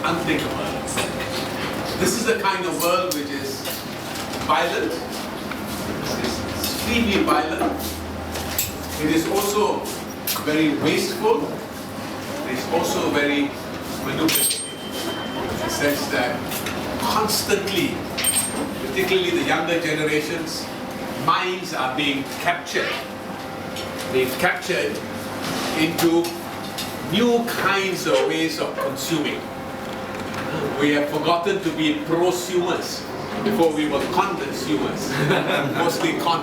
unthinkable. This is the kind of world which is violent, it is extremely violent, it is also very wasteful, it is also very manipulative. In the sense that constantly, particularly the younger generations, minds are being captured into new kinds of ways of consuming. We have forgotten to be prosumers. Before we were consumers, mostly by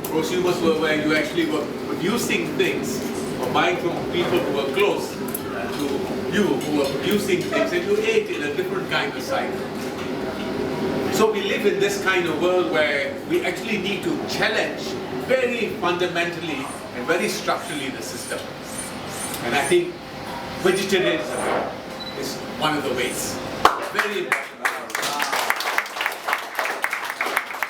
prosumers were where you actually were producing things or buying from people who were close to you, who were producing things, and you ate in a different kind of cycle. So we live in this kind of world where we actually need to challenge very fundamentally and very structurally the system. And I think vegetarianism is one of the ways. Very important.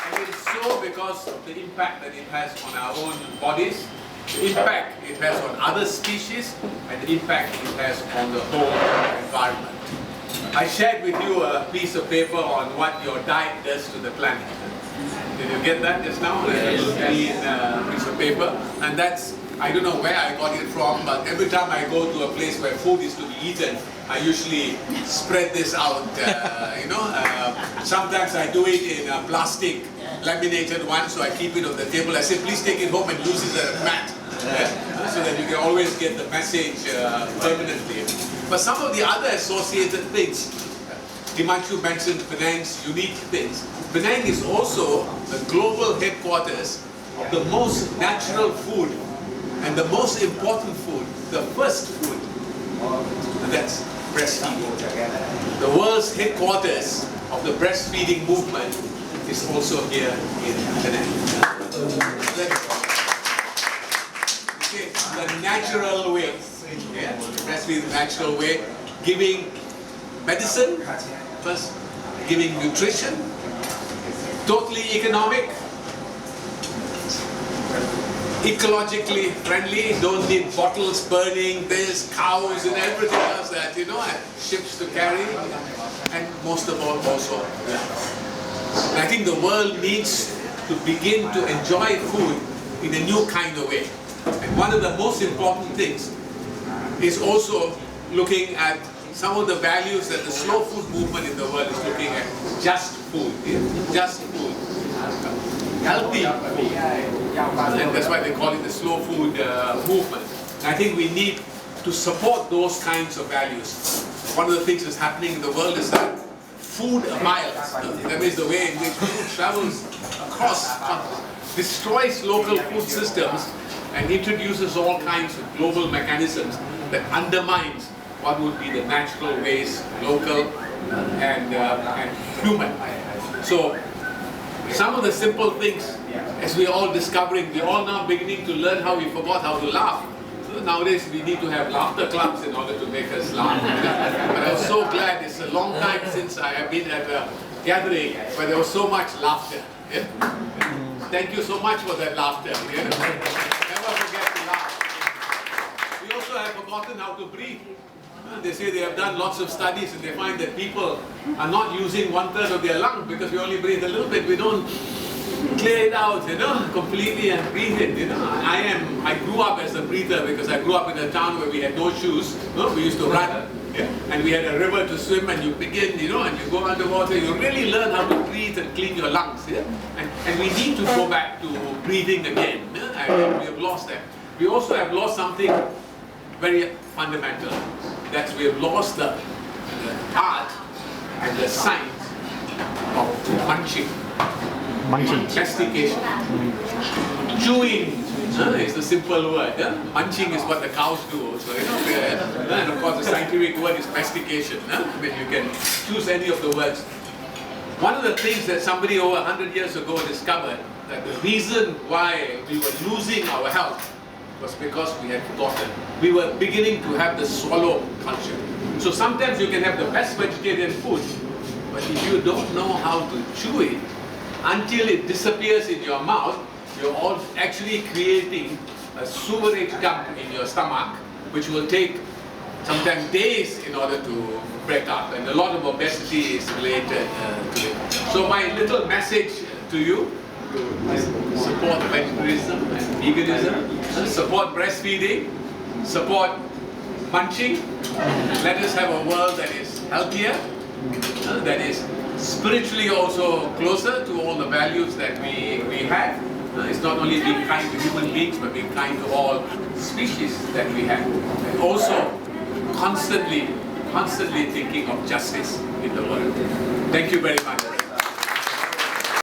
And it is so because of the impact that it has on our own bodies, the impact it has on other species, and the impact it has on the whole environment. I shared with you a piece of paper on what your diet does to the planet. Did you get that just now? Yes. A piece of paper. And that's, I don't know where I got it from, but every time I go to a place where food is to be eaten, I usually spread this out, sometimes I do it in a plastic laminated one, so I keep it on the table. I say, please take it home and use it as a mat, so that you can always get the message permanently. But some of the other associated things, Himanshu mentioned Penang's unique things. Penang is also the global headquarters of the most natural food and the most important food, the first food, and that's breastfeeding. The world's headquarters of the breastfeeding movement is also here in Penang. Okay, the natural way, breastfeeding the natural way, giving medicine first, giving nutrition, totally economic, ecologically friendly, don't need bottles burning, there's cows and everything else that, and ships to carry, and most of all also relax. And I think the world needs to begin to enjoy food in a new kind of way. And one of the most important things is also looking at some of the values that the slow food movement in the world is looking at. Just food, just food. Healthy food. And that's why they call it the slow food movement. And I think we need to support those kinds of values. One of the things that's happening in the world is that food miles, that means the way in which food travels across countries, destroys local food systems and introduces all kinds of global mechanisms that undermines what would be the natural ways, local and human. So some of the simple things, as we're all discovering, we're all now beginning to learn how we forgot how to laugh. So nowadays we need to have laughter clubs in order to make us laugh. But I was so glad, it's a long time since I have been at a gathering where there was so much laughter. Yeah? Thank you so much for that laughter. Yeah? Never forget to laugh. We also have forgotten how to breathe. They say they have done lots of studies and they find that people are not using 1/3 of their lungs because we only breathe a little bit. We don't clear it out, completely and breathe it. I grew up as a breather because I grew up in a town where we had no shoes. We used to run, and we had a river to swim, and you begin, and you go underwater. You really learn how to breathe and clean your lungs. And we need to go back to breathing again. And we have lost that. We also have lost something very fundamental. That we have lost the art and the science of munching. Mastication. Chewing is the simple word. Munching is what the cows do also. And of course the scientific word is mastication. When you can choose any of the words. One of the things that somebody over 100 years ago discovered, that the reason why we were losing our health was because we had forgotten. We were beginning to have the swallow culture. So sometimes you can have the best vegetarian food, but if you don't know how to chew it, until it disappears in your mouth, you're all actually creating a sewerage dump in your stomach, which will take sometimes days in order to break up, and a lot of obesity is related to it. So my little message to you is support vegetarianism and veganism, support breastfeeding, support munching. Let us have a world that is healthier, that is spiritually also closer to all the values that we have. It's not only being kind to human beings, but being kind to all species that we have. And also constantly thinking of justice in the world. Thank you very much.